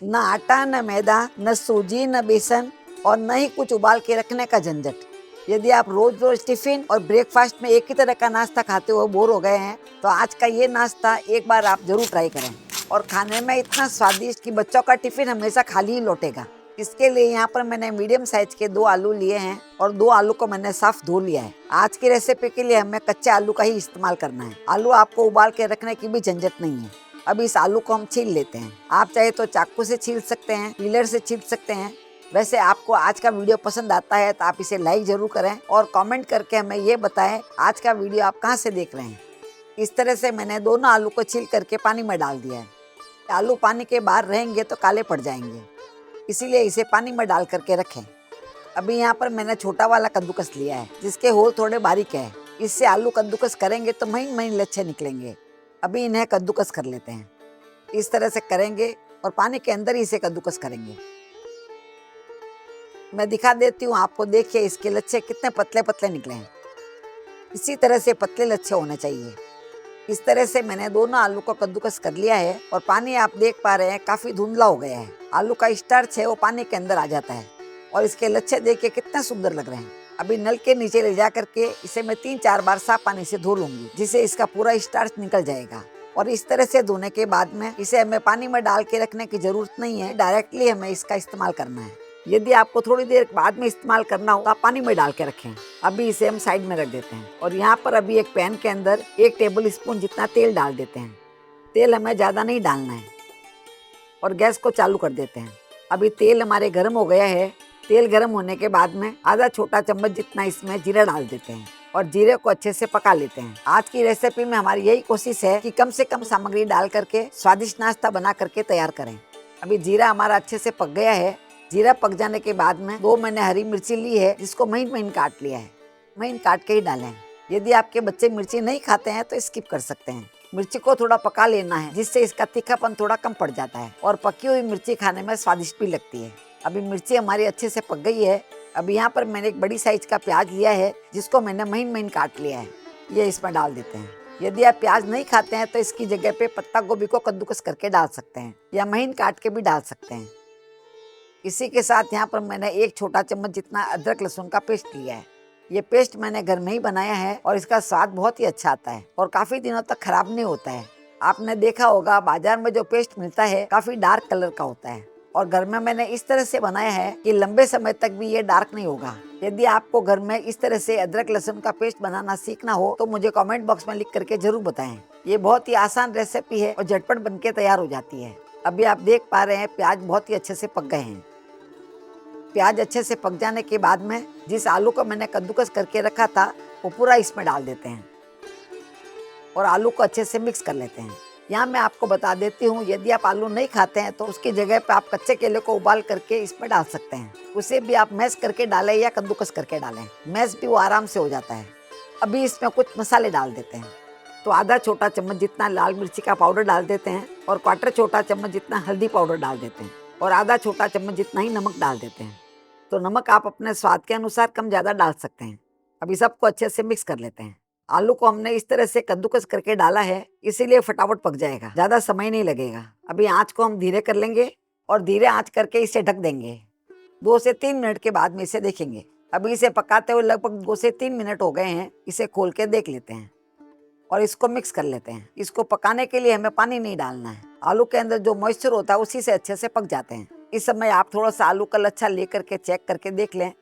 न आटा, न मैदा, न सूजी, न बेसन और न ही कुछ उबाल के रखने का झंझट। यदि आप रोज रोज टिफिन और ब्रेकफास्ट में एक ही तरह का नाश्ता खाते हुए बोर हो गए हैं तो आज का ये नाश्ता एक बार आप जरूर ट्राई करें। और खाने में इतना स्वादिष्ट कि बच्चों का टिफिन हमेशा खाली ही लौटेगा। इसके लिए यहाँ पर मैंने मीडियम साइज के 2 आलू लिए हैं और 2 आलू को मैंने साफ धो लिया है। आज की रेसिपी के लिए हमें कच्चे आलू का ही इस्तेमाल करना है। आलू आपको उबाल के रखने की भी झंझट नहीं है। अब इस आलू को हम छील लेते हैं। आप चाहे तो चाकू से छील सकते हैं, पीलर से छील सकते हैं। वैसे आपको आज का वीडियो पसंद आता है तो आप इसे लाइक जरूर करें और कमेंट करके हमें ये बताएं आज का वीडियो आप कहां से देख रहे हैं। इस तरह से मैंने दोनों आलू को छील करके पानी में डाल दिया है। आलू पानी के बाहर रहेंगे तो काले पड़ जाएंगे, इसीलिए इसे पानी में डाल करके रखें। अभी यहाँ पर मैंने छोटा वाला कद्दूकस लिया है जिसके होल थोड़े बारीक है। इससे आलू कद्दूकस करेंगे तो महीन महीन लच्छे निकलेंगे। अभी इन्हें कद्दूकस कर लेते हैं। इस तरह से करेंगे और पानी के अंदर ही इसे कद्दूकस करेंगे। मैं दिखा देती हूँ आपको, देखिए इसके लच्छे कितने पतले पतले निकले हैं। इसी तरह से पतले लच्छे होने चाहिए। इस तरह से मैंने दोनों आलू को कद्दूकस कर लिया है और पानी आप देख पा रहे हैं काफी धुंधला हो गया है। आलू का स्टार्च है वो पानी के अंदर आ जाता है और इसके लच्छे देखिए कितने सुंदर लग रहे हैं। अभी नल के नीचे ले जा करके इसे मैं 3-4 बार साफ पानी से धो लूंगी जिससे इसका पूरा स्टार्च निकल जाएगा। और इस तरह से धोने के बाद में इसे हमें पानी में डाल के रखने की जरूरत नहीं है, डायरेक्टली हमें इसका इस्तेमाल करना है। यदि आपको थोड़ी देर बाद में इस्तेमाल करना हो तो आप पानी में डाल के रखें। अभी इसे हम साइड में रख देते हैं और यहाँ पर अभी एक पैन के अंदर 1 टेबल स्पून जितना तेल डाल देते हैं। तेल हमें ज़्यादा नहीं डालना है और गैस को चालू कर देते हैं। अभी तेल हमारे गर्म हो गया है। तेल गर्म होने के बाद में आधा छोटा चम्मच जितना इसमें जीरा डाल देते हैं और जीरे को अच्छे से पका लेते हैं। आज की रेसिपी में हमारी यही कोशिश है कि कम से कम सामग्री डाल करके स्वादिष्ट नाश्ता बना करके तैयार करें। अभी जीरा हमारा अच्छे से पक गया है। जीरा पक जाने के बाद में 2 मैंने हरी मिर्ची ली है जिसको महीन महीन काट लिया है। महीन काट के ही डालें। यदि आपके बच्चे मिर्ची नहीं खाते हैं तो स्किप कर सकते हैं। मिर्ची को थोड़ा पका लेना है जिससे इसका तीखापन थोड़ा कम पड़ जाता है और पकी हुई मिर्ची खाने में स्वादिष्ट भी लगती है। अभी मिर्ची हमारी अच्छे से पक गई है। अभी यहाँ पर मैंने एक बड़ी साइज का प्याज लिया है जिसको मैंने महीन महीन काट लिया है। ये इसमें डाल देते हैं। यदि आप प्याज नहीं खाते हैं तो इसकी जगह पे पत्ता गोभी को कद्दूकस करके डाल सकते हैं या महीन काट के भी डाल सकते हैं। इसी के साथ यहाँ पर मैंने 1 छोटा चम्मच जितना अदरक लहसुन का पेस्ट लिया है। ये पेस्ट मैंने घर में ही बनाया है और इसका स्वाद बहुत ही अच्छा आता है और काफी दिनों तक खराब नहीं होता है। आपने देखा होगा बाजार में जो पेस्ट मिलता है काफी डार्क कलर का होता है और घर में मैंने इस तरह से बनाया है कि लंबे समय तक भी ये डार्क नहीं होगा। यदि आपको घर में इस तरह से अदरक लहसुन का पेस्ट बनाना सीखना हो तो मुझे कमेंट बॉक्स में लिख करके जरूर बताएं। ये बहुत ही आसान रेसिपी है और झटपट बनके तैयार हो जाती है। अभी आप देख पा रहे हैं प्याज बहुत ही अच्छे से पक गए हैं। प्याज अच्छे से पक जाने के बाद में जिस आलू को मैंने कद्दूकस करके रखा था वो पूरा इसमें डाल देते हैं और आलू को अच्छे से मिक्स कर लेते हैं। यहाँ मैं आपको बता देती हूँ, यदि आप आलू नहीं खाते हैं तो उसकी जगह पे आप कच्चे केले को उबाल करके इसमें डाल सकते हैं। उसे भी आप मैश करके डालें या कद्दूकस करके डालें, मैश भी वो आराम से हो जाता है। अभी इसमें कुछ मसाले डाल देते हैं। तो आधा छोटा चम्मच जितना लाल मिर्ची का पाउडर डाल देते हैं और 1/4 छोटा चम्मच जितना हल्दी पाउडर डाल देते हैं और आधा छोटा चम्मच जितना ही नमक डाल देते हैं। तो नमक आप अपने स्वाद के अनुसार कम ज़्यादा डाल सकते हैं। अभी सबको अच्छे से मिक्स कर लेते हैं। आलू को हमने इस तरह से कद्दूकस करके डाला है इसीलिए फटाफट पक जाएगा, ज़्यादा समय नहीं लगेगा। अभी आँच को हम धीरे कर लेंगे और धीरे आँच करके इसे ढक देंगे। 2 से 3 मिनट के बाद में इसे देखेंगे। अभी इसे पकाते हुए लगभग 2 से 3 मिनट हो गए हैं। इसे खोल के देख लेते हैं और इसको मिक्स कर लेते हैं। इसको पकाने के लिए हमें पानी नहीं डालना है। आलू के अंदर जो मॉइस्चर होता है उसी से अच्छे से पक जाते हैं। इस समय आप थोड़ा सा आलू का लच्छा लेकर के चेक करके देख लें।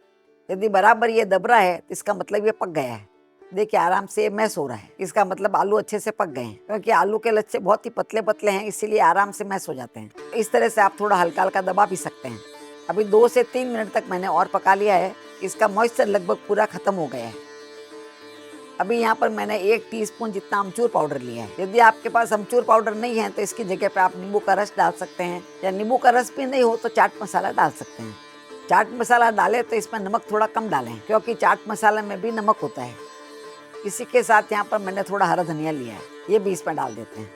यदि बराबर ये दब रहा है तो इसका मतलब ये पक गया है। देखिए आराम से ये मैश हो रहा है, इसका मतलब आलू अच्छे से पक गए हैं। क्योंकि आलू के लच्छे बहुत ही पतले पतले हैं इसीलिए आराम से मैश हो जाते हैं। इस तरह से आप थोड़ा हल्का हल्का दबा भी सकते हैं। अभी 2 से 3 मिनट तक मैंने और पका लिया है। इसका मॉइस्चर लगभग पूरा खत्म हो गया है। अभी यहाँ पर मैंने 1 टीस्पून जितना अमचूर पाउडर लिया है। यदि आपके पास अमचूर पाउडर नहीं है तो इसकी जगह पे आप नींबू का रस डाल सकते हैं या नींबू का रस भी नहीं हो तो चाट मसाला डाल सकते हैं। चाट मसाला डालें तो इसमें नमक थोड़ा कम डालें क्योंकि चाट मसाला में भी नमक होता है। इसी के साथ यहाँ पर मैंने थोड़ा हरा धनिया लिया है, ये भी इसमें डाल देते हैं।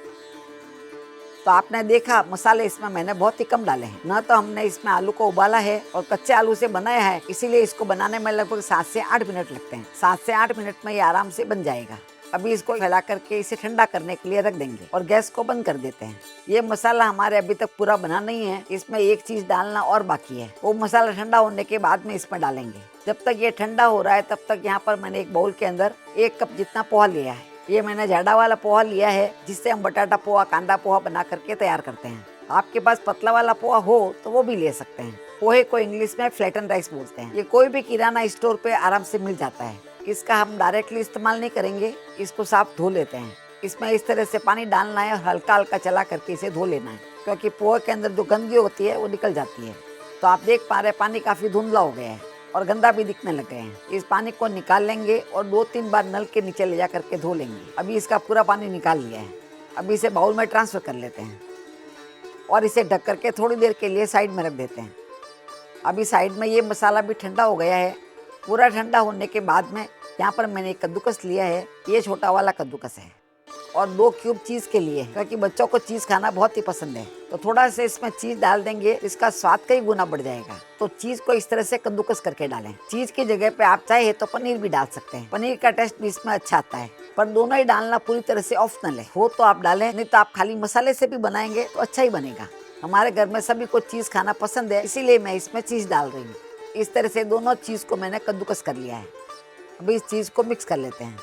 तो आपने देखा मसाले इसमें मैंने बहुत ही कम डाले हैं। न तो हमने इसमें आलू को उबाला है और कच्चे आलू से बनाया है, इसीलिए इसको बनाने में लगभग 7 से 8 मिनट लगते हैं। 7 से 8 मिनट में ये आराम से बन जाएगा। अभी इसको फैला करके इसे ठंडा करने के लिए रख देंगे और गैस को बंद कर देते हैं। ये मसाला हमारे अभी तक पूरा बना नहीं है, इसमें एक चीज डालना और बाकी है। वो मसाला ठंडा होने के बाद में इसमें डालेंगे। जब तक ये ठंडा हो रहा है तब तक यहाँ पर मैंने एक बाउल के अंदर 1 कप जितना पोहा लिया है। ये मैंने जाडा वाला पोहा लिया है, जिससे हम बटाटा पोहा, कांदा पोहा बना करके तैयार करते हैं। आपके पास पतला वाला पोहा हो तो वो भी ले सकते हैं। पोहे को इंग्लिश में फ्लैटन राइस बोलते हैं। ये कोई भी किराना स्टोर पे आराम से मिल जाता है। इसका हम डायरेक्टली इस्तेमाल नहीं करेंगे, इसको साफ धो लेते हैं। इसमें इस तरह से पानी डालना है और हल्का हल्का चला करके इसे धो लेना है, क्योंकि पोहे के अंदर जो गंदगी होती है वो निकल जाती है। तो आप देख पा रहे हैं पानी काफ़ी धुंधला हो गया है और गंदा भी दिखने लग गए हैं। इस पानी को निकाल लेंगे और 2-3 बार नल के नीचे ले जा करके धो लेंगे। अभी इसका पूरा पानी निकाल लिया है। अभी इसे बाउल में ट्रांसफ़र कर लेते हैं और इसे ढक करके थोड़ी देर के लिए साइड में रख देते हैं। अभी साइड में ये मसाला भी ठंडा हो गया है। पूरा ठंडा होने के बाद में यहाँ पर मैंने एक कद्दूकस लिया है। ये छोटा वाला कद्दूकस है और 2 क्यूब चीज़ के लिए, क्योंकि बच्चों को चीज़ खाना बहुत ही पसंद है। तो थोड़ा सा इसमें चीज़ डाल देंगे, इसका स्वाद कई गुना बढ़ जाएगा। तो चीज़ को इस तरह से कद्दूकस करके डालें। चीज़ की जगह पे आप चाहे तो पनीर भी डाल सकते हैं। पनीर का टेस्ट भी इसमें अच्छा आता है, पर दोनों ही डालना पूरी तरह से ऑप्शनल है। हो तो आप डालें, नहीं तो आप खाली मसाले से भी बनाएंगे तो अच्छा ही बनेगा। हमारे घर में सभी को चीज़ खाना पसंद है, इसीलिए मैं इसमें चीज़ डाल रही हूँ। इस तरह से दोनों चीज़ को मैंने कद्दूकस कर लिया है। अभी इस चीज़ को मिक्स कर लेते हैं।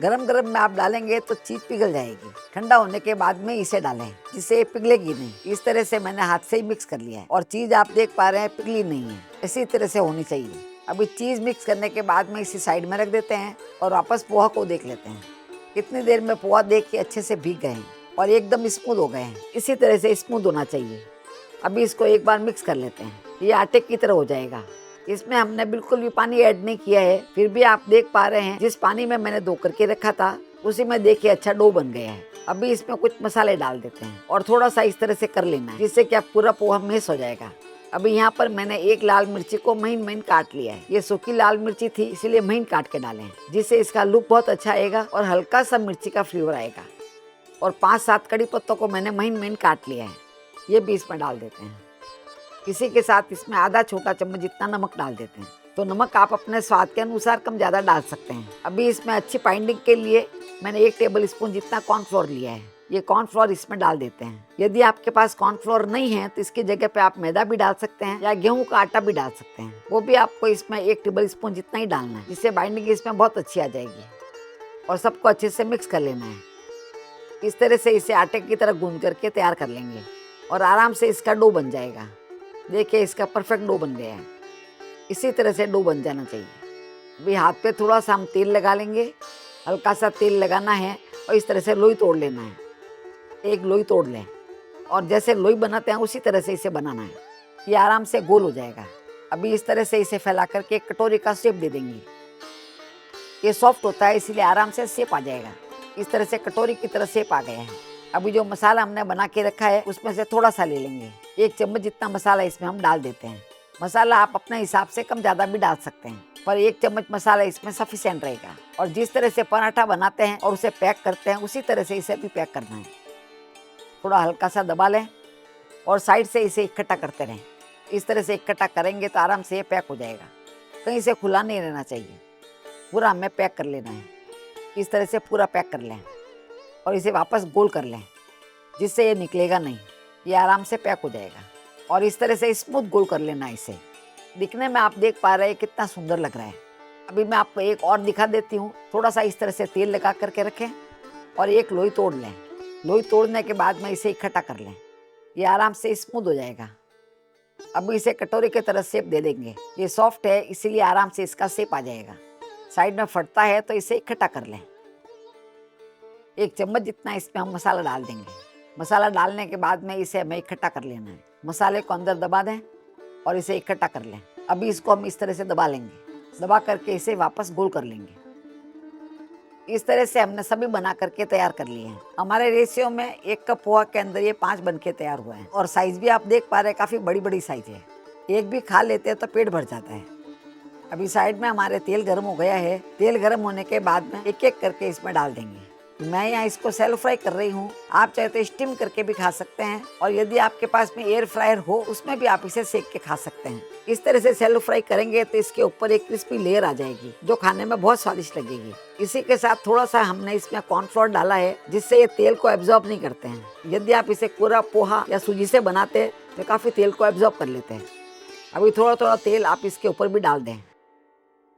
गरम गरम में आप डालेंगे तो चीज़ पिघल जाएगी। ठंडा होने के बाद में इसे डालें, जिससे ये पिघलेगी नहीं। इस तरह से मैंने हाथ से ही मिक्स कर लिया है और चीज़ आप देख पा रहे हैं पिघली नहीं है, इसी तरह से होनी चाहिए। अभी चीज़ मिक्स करने के बाद में इसे साइड में रख देते हैं और वापस पोहा को देख लेते हैं। कितनी देर में पोहा देख के अच्छे से भीग गए हैं और एकदम स्मूथ हो गए हैं। इसी तरह से स्मूथ होना चाहिए। अभी इसको एक बार मिक्स कर लेते हैं। ये आटे की तरह हो जाएगा। इसमें हमने बिल्कुल भी पानी ऐड नहीं किया है, फिर भी आप देख पा रहे हैं जिस पानी में मैंने धो करके रखा था उसी में देखिए अच्छा डो बन गया है। अभी इसमें कुछ मसाले डाल देते हैं और थोड़ा सा इस तरह से कर लेना है, जिससे कि पूरा पोहा मिक्स हो जाएगा। अभी यहाँ पर मैंने 1 लाल मिर्ची को महीन महीन काट लिया है। ये सूखी लाल मिर्ची थी, इसीलिए महीन काट के डाले हैं, जिससे इसका लुक बहुत अच्छा आएगा और हल्का सा मिर्ची का फ्लेवर आएगा। और 5-7 कड़ी पत्तों को मैंने महीन महीन काट लिया है, ये भी इसमें डाल देते हैं। इसी के साथ इसमें आधा छोटा चम्मच जितना नमक डाल देते हैं। तो नमक आप अपने स्वाद के अनुसार कम ज़्यादा डाल सकते हैं। अभी इसमें अच्छी बाइंडिंग के लिए मैंने 1 टेबल स्पून जितना कॉर्नफ्लोर लिया है। ये कॉर्नफ्लोर इसमें डाल देते हैं। यदि आपके पास कॉर्नफ्लोर नहीं है तो इसकी जगह पे आप मैदा भी डाल सकते हैं या गेहूं का आटा भी डाल सकते हैं। वो भी आपको इसमें 1 टेबल स्पून जितना ही डालना है, जिससे बाइंडिंग इसमें बहुत अच्छी आ जाएगी। और सबको अच्छे से मिक्स कर लेना है। इस तरह से इसे आटे की तरह गूंद करके तैयार कर लेंगे और आराम से इसका डो बन जाएगा। देखिए इसका परफेक्ट डो बन गया है। इसी तरह से डो बन जाना चाहिए। अभी हाथ पे थोड़ा सा हम तेल लगा लेंगे, हल्का सा तेल लगाना है और इस तरह से लोई तोड़ लेना है। एक लोई तोड़ लें और जैसे लोई बनाते हैं उसी तरह से इसे बनाना है। ये आराम से गोल हो जाएगा। अभी इस तरह से इसे फैला करके एक कटोरी का शेप दे देंगे। ये सॉफ्ट होता है इसीलिए आराम से शेप आ जाएगा। इस तरह से कटोरी की तरह शेप आ गया है। अभी जो मसाला हमने बना के रखा है उसमें से थोड़ा सा ले लेंगे। 1 चम्मच जितना मसाला इसमें हम डाल देते हैं। मसाला आप अपने हिसाब से कम ज़्यादा भी डाल सकते हैं, पर 1 चम्मच मसाला इसमें सफिशिएंट रहेगा। और जिस तरह से पराठा बनाते हैं और उसे पैक करते हैं उसी तरह से इसे भी पैक करना है। थोड़ा हल्का सा दबा लें और साइड से इसे इकट्ठा करते रहें। इस तरह से इकट्ठा करेंगे तो आराम से ये पैक हो जाएगा। कहीं से खुला नहीं रहना चाहिए, पूरा हमें पैक कर लेना है। इस तरह से पूरा पैक कर लें और इसे वापस गोल कर लें, जिससे ये निकलेगा नहीं, ये आराम से पैक हो जाएगा। और इस तरह से स्मूथ गोल कर लेना है इसे। दिखने में आप देख पा रहे हैं कितना सुंदर लग रहा है। अभी मैं आपको एक और दिखा देती हूँ। थोड़ा सा इस तरह से तेल लगा करके रखें और एक लोई तोड़ लें। लोई तोड़ने के बाद में इसे इकट्ठा कर लें, ये आराम से स्मूथ हो जाएगा। अब इसे कटोरी की तरह शेप दे देंगे। ये सॉफ्ट है इसीलिए आराम से इसका शेप आ जाएगा। साइड में फटता है तो इसे इकट्ठा कर लें। 1 चम्मच जितना इसमें हम मसाला डाल देंगे। मसाला डालने के बाद में इसे हमें इकट्ठा कर लेना है। मसाले को अंदर दबा दें और इसे इकट्ठा कर लें। अभी इसको हम इस तरह से दबा लेंगे, दबा करके इसे वापस गोल कर लेंगे। इस तरह से हमने सभी बना करके तैयार कर लिए हैं। हमारे रेशियो में 1 कप पोहा के अंदर ये 5 बन के तैयार हुए हैं। और साइज़ भी आप देख पा रहे हैं, काफ़ी बड़ी बड़ी साइज़ है। एक भी खा लेते हैं तो पेट भर जाता है। अभी साइड में हमारे तेल गर्म हो गया है। तेल गर्म होने के बाद में एक एक करके इसमें डाल देंगे। मैं यहाँ इसको सेलो फ्राई कर रही हूँ। आप चाहे तो स्टीम करके भी खा सकते हैं, और यदि आपके पास में एयर फ्रायर हो उसमें भी आप इसे सेक के खा सकते हैं। इस तरह से सेलो फ्राई करेंगे तो इसके ऊपर एक क्रिस्पी लेयर आ जाएगी जो खाने में बहुत स्वादिष्ट लगेगी। इसी के साथ थोड़ा सा हमने इसमें कॉर्नफ्लोर डाला है जिससे ये तेल को एब्जॉर्ब नहीं करते हैं। यदि आप इसे पूरा पोहा या सूजी से बनाते हैं तो काफ़ी तेल को एब्जॉर्ब कर लेते हैं। अभी थोड़ा थोड़ा तेल आप इसके ऊपर भी डाल दें।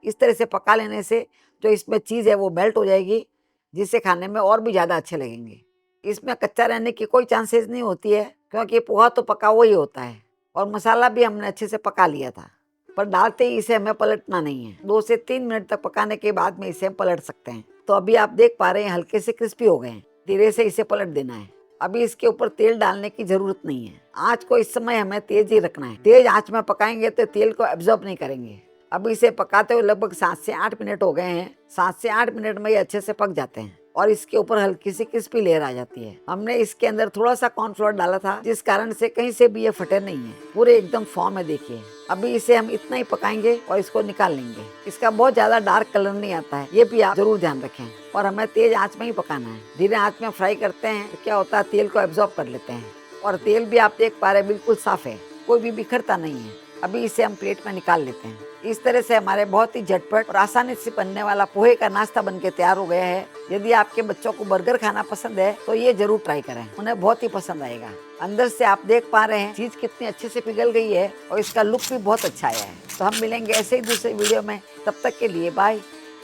इस तरह से पका लेने से जो इसमें चीज़ है वो मेल्ट हो जाएगी, जिससे खाने में और भी ज़्यादा अच्छे लगेंगे। इसमें कच्चा रहने की कोई चांसेस नहीं होती है, क्योंकि पोहा तो पका हुआ ही होता है और मसाला भी हमने अच्छे से पका लिया था। पर डालते ही इसे हमें पलटना नहीं है। 2 से 3 मिनट तक पकाने के बाद में इसे हम पलट सकते हैं। तो अभी आप देख पा रहे हैं हल्के से क्रिस्पी हो गए हैं। धीरे से इसे पलट देना है। अभी इसके ऊपर तेल डालने की जरूरत नहीं है। आँच को इस समय हमें तेज ही रखना है। तेज आँच में पकाएंगे तो तेल को एब्जॉर्ब नहीं करेंगे। अभी इसे पकाते हुए लगभग 7 से 8 मिनट हो गए हैं। 7 से 8 मिनट में ये अच्छे से पक जाते हैं और इसके ऊपर हल्की सी क्रिस्पी लेयर आ जाती है। हमने इसके अंदर थोड़ा सा कॉर्नफ्लोर डाला था, जिस कारण से कहीं से भी ये फटे नहीं है, पूरे एकदम फॉर्म है। देखिए अभी इसे हम इतना ही पकाएंगे और इसको निकाल लेंगे। इसका बहुत ज्यादा डार्क कलर नहीं आता है, ये भी आप जरूर ध्यान रखें। और हमें तेज आंच में ही पकाना है। धीरे आंच में फ्राई करते हैं तो क्या होता है, तेल को एब्जॉर्ब कर लेते हैं। और तेल भी आप देख पा रहे हैं बिल्कुल साफ है, कोई भी बिखरता नहीं है। अभी इसे हम प्लेट में निकाल लेते हैं। इस तरह से हमारे बहुत ही झटपट और आसानी से बनने वाला पोहे का नाश्ता बनके तैयार हो गया है। यदि आपके बच्चों को बर्गर खाना पसंद है तो ये जरूर ट्राई करें, उन्हें बहुत ही पसंद आएगा। अंदर से आप देख पा रहे हैं चीज कितनी अच्छे से पिघल गई है और इसका लुक भी बहुत अच्छा आया है। तो हम मिलेंगे ऐसे ही दूसरे वीडियो में। तब तक के लिए बाय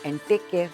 एंड टेक केयर।